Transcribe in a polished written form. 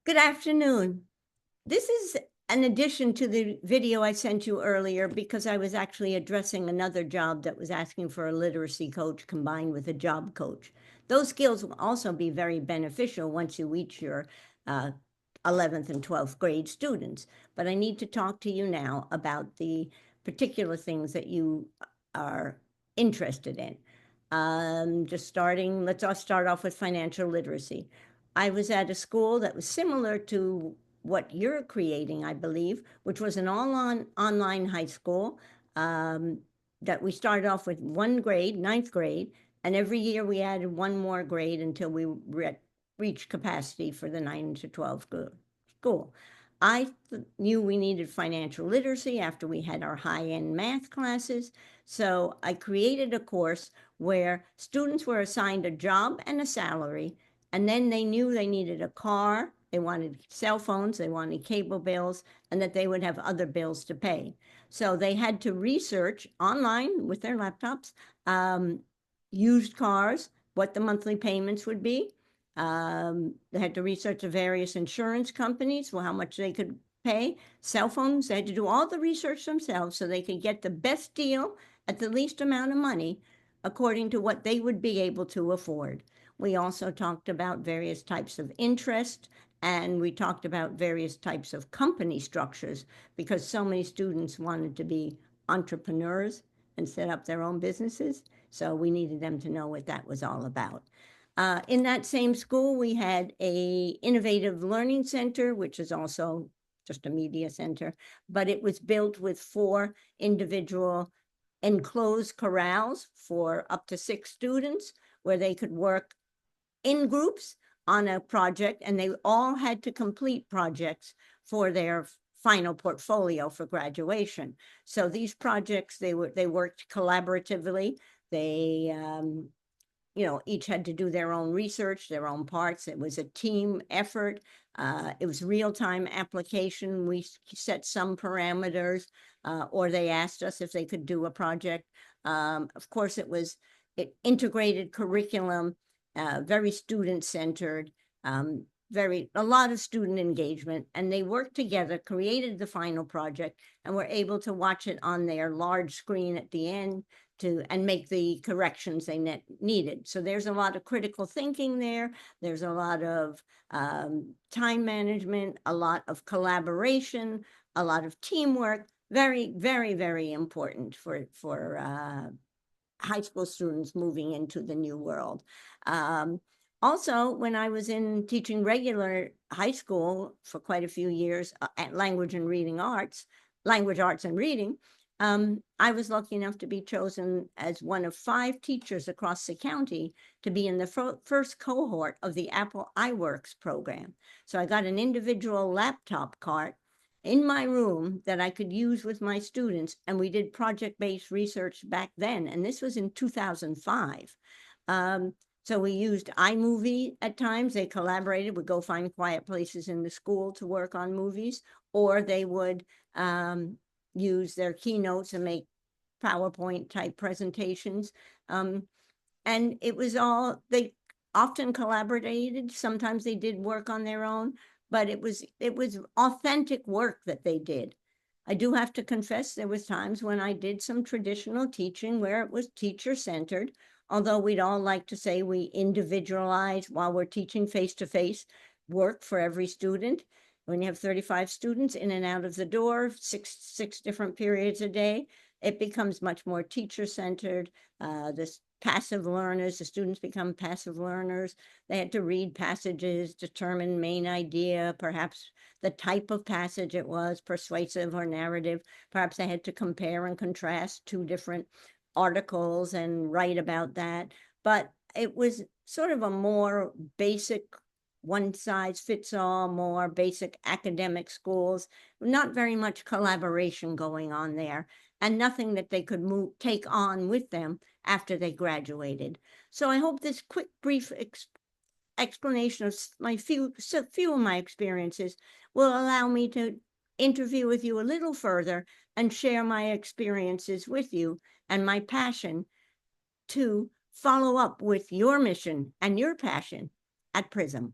Good afternoon. This is an addition to the video I sent you earlier because I was actually addressing another job that was asking for a literacy coach combined with a job coach. Those skills will also be very beneficial once you reach your 11th and 12th grade students. But I need to talk to you now about the particular things that you are interested in. Let's all start off with financial literacy. I was at a school that was similar to what you're creating, I believe, which was an online high school that we started off with one grade, ninth grade, and every year we added one more grade until we reached capacity for the 9 to 12 school. I knew we needed financial literacy after we had our high-end math classes, so I created a course where students were assigned a job and a salary, and then they knew they needed a car, they wanted cell phones, they wanted cable bills, and that they would have other bills to pay. So they had to research online with their laptops, used cars, what the monthly payments would be. They had to research the various insurance companies, well, how much they could pay. Cell phones, they had to do all the research themselves so they could get the best deal at the least amount of money according to what they would be able to afford. We also talked about various types of interest, and we talked about various types of company structures because so many students wanted to be entrepreneurs and set up their own businesses. So we needed them to know what that was all about. In that same school, we had a innovative learning center, which is also just a media center, but it was built with 4 individual enclosed corrals for up to 6 students where they could work in groups on a project, and they all had to complete projects for their final portfolio for graduation. So these projects, they worked collaboratively. They each had to do their own research, their own parts. It was a team effort. It was real-time application. We set some parameters, or they asked us if they could do a project. Of course, it integrated curriculum, very student-centered, a lot of student engagement, and they worked together, created the final project, and were able to watch it on their large screen at the end and make the corrections they needed. So there's a lot of critical thinking there. There's a lot of time management, a lot of collaboration, a lot of teamwork. Very, very, very important for high school students moving into the new world. Also, when I was in teaching regular high school for quite a few years at language arts and reading, I was lucky enough to be chosen as one of 5 teachers across the county to be in the first cohort of the Apple iWorks program. So I got an individual laptop cart in my room that I could use with my students, and we did project-based research back then, and this was in 2005. So we used iMovie at times. They collaborated, would go find quiet places in the school to work on movies, or they would use their keynotes and make PowerPoint type presentations. And it was they often collaborated. Sometimes they did work on their own, but it was authentic work that they did. I do have to confess there was times when I did some traditional teaching where it was teacher-centered, although we'd all like to say we individualize while we're teaching face-to-face work for every student. When you have 35 students in and out of the door, six different periods a day, it becomes much more teacher-centered. The passive learners, the students become passive learners. They had to read passages, determine main idea, perhaps the type of passage it was, persuasive or narrative. Perhaps they had to compare and contrast 2 different articles and write about that. But it was sort of a more basic, one-size-fits-all, more basic academic schools, not very much collaboration going on there, and nothing that they could take on with them after they graduated. So I hope this quick, brief explanation of my few of my experiences will allow me to interview with you a little further and share my experiences with you and my passion to follow up with your mission and your passion at Prism.